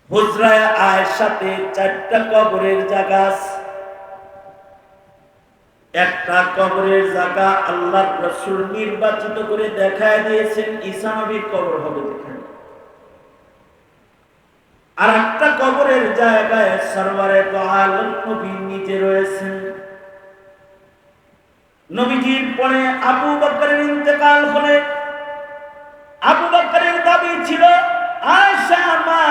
হুজরায়ে আয়েশাতে 4টা কবরের জায়গা আছে। একটা কবরের জায়গা আল্লাহর রাসূল নির্বাচিত করে দেখায় দিয়েছেন, ঈসা নবীর কবর হবে যেখানে। আর একটা কবরের জায়গায় সরওয়ারে দো আলম নবী নিজে রয়েছেন। নবীজির পরে আবু বকরের ইন্তেকাল হলে আবু বকরের দাবি ছিল, আয়েশা মা,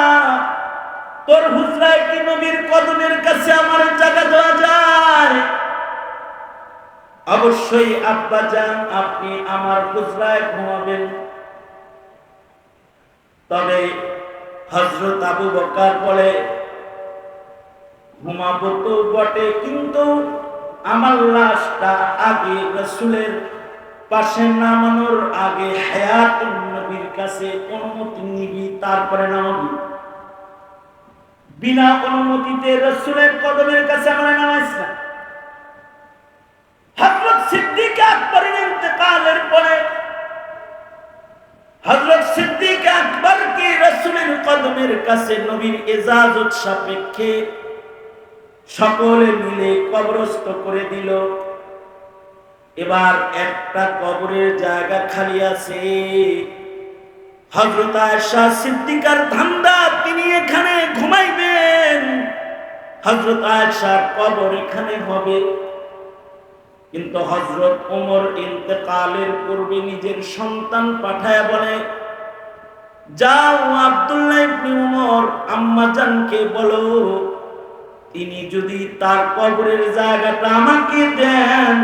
তোর হুজরায় কি নবীর কদমের কাছে আমার জায়গা দেওয়া যায়? অবশ্যই আব্বা জান, আপনি আমার হুজরায় ঘুমাবেন। তবে হযরত আবু বকর বলে, ঘুমাবো তো বটে, কিন্তু আমার লাশটা আগে রাসূলের পাশে নামানোর আগে হায়াতুন নবীর কাছে অনুমতি নিবি, তারপরে নামাবি। বিনা অনুমতিতে রাসূলের কদমের কাছে আমরা নামাইছ না। হযরত সিদ্দিক আকবরের ইন্তেকালের পরে হযরত সিদ্দিক আকবরকে রাসূলের কদমের কাছে নবীর ইজাজত সাপেক্ষে সকলে মিলে কবরস্থ করে দিল। এবার একটা কবরের জায়গা খালি আছে। হযরত আয়েশা সিদ্দিকার ধান্দা, তিনি এখানে ঘুমাইবেন, হযরত আয়েশার কবর এখানে হবে। কিন্তু হযরত ওমর ইন্তেকালের পূর্বে নিজের সন্তান পাঠায় বলে, যাও আব্দুল্লাহ ইবনে ওমর আম্মাজানকে বলো, তিনি যদি তার কবরের জায়গাটা আমাকে দেন,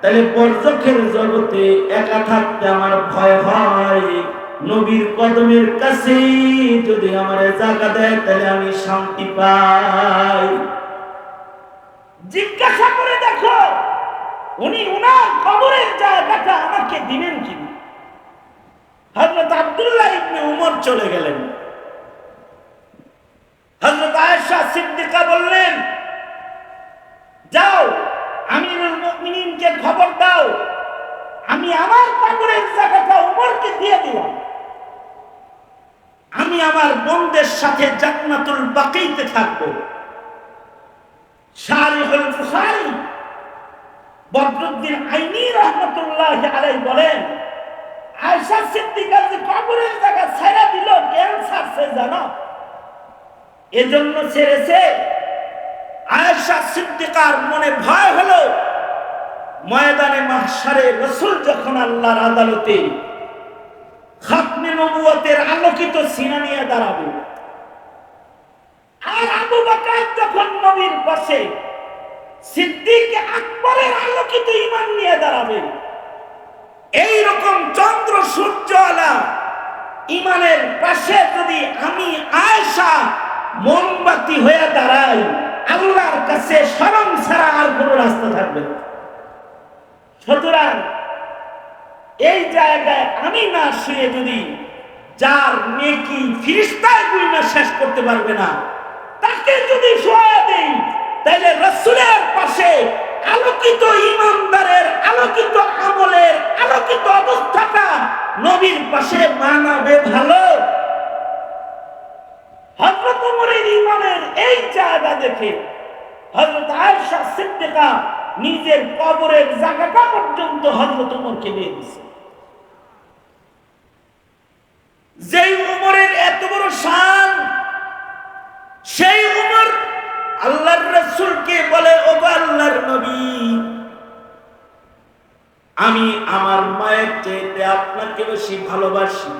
তাহলে বরজখের জগতে একা থাকতে আমার ভয় হয়। নবীর কদমের কাছে যদি আমার জায়গা দেয়, তাহলে আমি শান্তি পাই। জিজ্ঞাসা করে দেখো, উনি উনার কবরের জায়গাটা আমাকে দিবেন কিনা? হযরত আব্দুল্লাহ ইবনে ওমর চলে গেলেন। হযরত আয়েশা সিদ্দিকা বললেন, যাও আমিরুল মুমিনিনকে খবর দাও, আমি আমার কবরের জায়গাটা ওমরকে দিয়ে দিলাম, আমি আমার বন্ধের সাথে জান্নাতুল বাকিতে থাকবো। শারিহুল বুখারী বদরুদ্দিন আইনি রাহমাতুল্লাহি আলাইহি বলেন, আয়েশা সিদ্দিকার যে কবরের জায়গা ছেড়ে দিল, কেন ছাড়ছে জানো? এজন্য ছেড়েছে, আয়েশা সিদ্দিকার মনে ভয় হলো, ময়দানে মাহশারে রাসূল যখন আল্লাহর আদালতে খাতমে নবুয়তের আলোকিত সিনা নিয়ে দাঁড়াবে, আর আবু বকর যখন নবীর পাশে সিদ্দিক আকবরের আলোকিত ঈমান নিয়ে দাঁড়াবে, এই রকম চন্দ্র সূর্যওয়ালা ঈমানের পাশে যদি আমি আয়েশা মোমবাতি হয়ে দাঁড়াই, আল্লাহর কাছে শরম ছাড়া আর কোনো রাস্তা থাকবে না। সুতরাং এই জায়গায় আমি না শুয়ে যদি যার নেকি ফিরিস্তায় গুণা শেষ করতে পারবে না, তাকে যদি শোয়া দেই, তাহলে রাসূলের পাশে আলোকিত ঈমানদারের আলোকিত আমলের আলোকিত অবস্থাটা নবীর পাশে মানাবে ভালো। হযরত ওমরের ঈমানের এই জায়গা দেখে হযরত আয়েশা সিদ্দিকা নিজের কবরের জায়গাটা পর্যন্ত হযরত ওমরকে দিয়ে দিয়েছে। যেই ওমরের এত বড় শান, সেই ওমর আল্লাহর রাসূলকে বলে, ওগো আল্লাহর নবী, আমি আমার মায়ের চাইতে আপনাকে বেশি ভালোবাসি,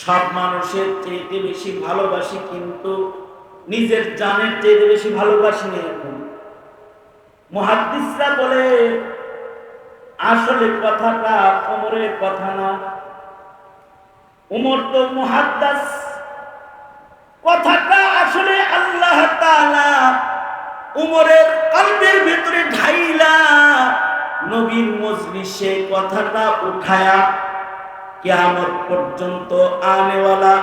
সব মানুষের চাইতে বেশি ভালোবাসি, কিন্তু নিজের জানের চাইতে বেশি ভালোবাসি না। এখন মুহাদ্দিসরা বলে, আসলে কথাটা ওমরের কথা না, ওমর তো মুহাদ্দিস, কথাটা আসলে আল্লাহ তাআলা ওমরের কলবের ভিতরে ঢাইলা নবীর মজলিসে কথাটা উঠায়া কিয়ামত পর্যন্ত আনেওয়ালা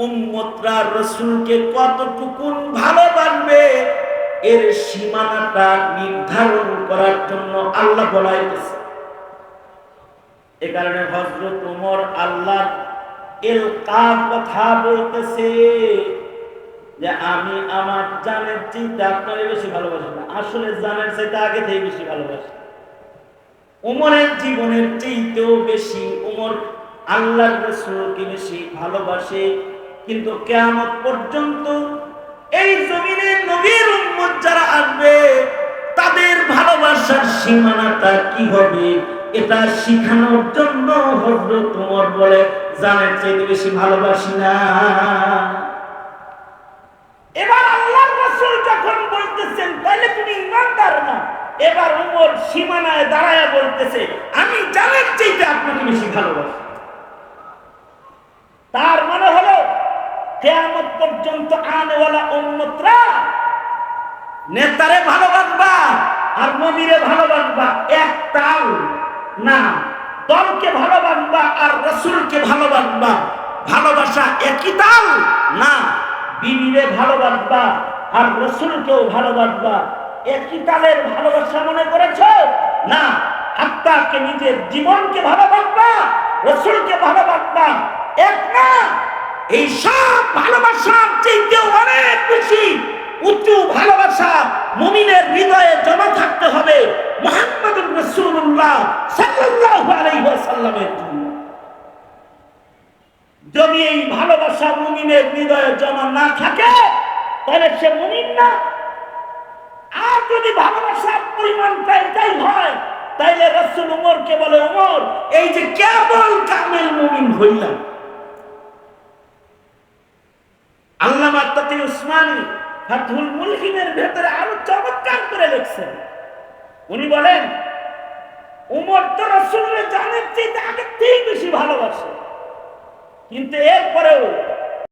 উম্মতরা রাসূলকে কতটুকু ভালোবাসবে, এর সীমানাটা নির্ধারণ করার জন্য আল্লাহ বলাইতেছে। এ কারণে হযরত ওমর আল্লাহর এলকার কথা বলতেছে যে আমি আমার জানের চাইতে আপনারে বেশি ভালোবাসি না, আসলে জানের চাইতে আগে থেকে বেশি ভালোবাসি। উমরের জীবনের চাইতেও বেশি উমর আল্লাহর রাসূলকে বেশি ভালোবাসে। কিন্তু কিয়ামত পর্যন্ত এই জমিনে নবীর উম্মত যারা আসবে তাদের ভালোবাসার সীমানাটা কি হবে এটা শিখানোর জন্য হযরত ওমর বলে জানের চাইতে বেশি ভালোবাসি না। এবার আল্লাহর রাসূল যখন বলতেছেন তাহলে তুমি ঈমানদার না, এবার ওমর সীমানায় দাঁড়ায়া বলতেছে আমি জানের চাইতে আপনাকে বেশি ভালোবাসি। তার মানে হলো কিয়ামত পর্যন্ত আনেওয়ালা উম্মতরা নেতারে ভালোবাসবা আর নবীরে ভালোবাসবা, এক তাল না। দলকে ভালোবাসবা আর রাসূলকে ভালোবাসবা, ভালোবাসা একই তাল না। বিবিরে ভালোবাসবা আর রাসূলকেও ভালোবাসবা, একই তালের ভালোবাসা মনে করেছো না। আত্মাকে নিজের জীবনকে ভালোবাসবা, রাসূলকে ভালোবাসবা, এক না। এই সব ভালোবাসার চাইতে অনেক বেশি উঁচু ভালোবাসা মুমিনের হৃদয়ে জমা থাকতে হবে মুহাম্মদুর রাসূলুল্লাহ সাল্লাল্লাহু আলাইহি ওয়াসাল্লামের জন্য। যদি এই ভালোবাসা মুমিনের হৃদয়ে জমা না থাকে তাহলে সে মুমিন না। আর যদি ভালোবাসার পরিমাণটা এটাই হয় তাইলে রাসূল ওমরকে বলে ওমর এই যে কেবল কামেল মুমিন হইলাম। আল্লামা তাকি উসমানী ফাতহুল মুলহিমের ভেতরে আরো চমৎকার করে লিখছেন। উনি বলেন ওমর তো রাসূলের জানের চাইতে আগে থেকেই বেশি ভালোবাসে, কিন্তু এরপরেও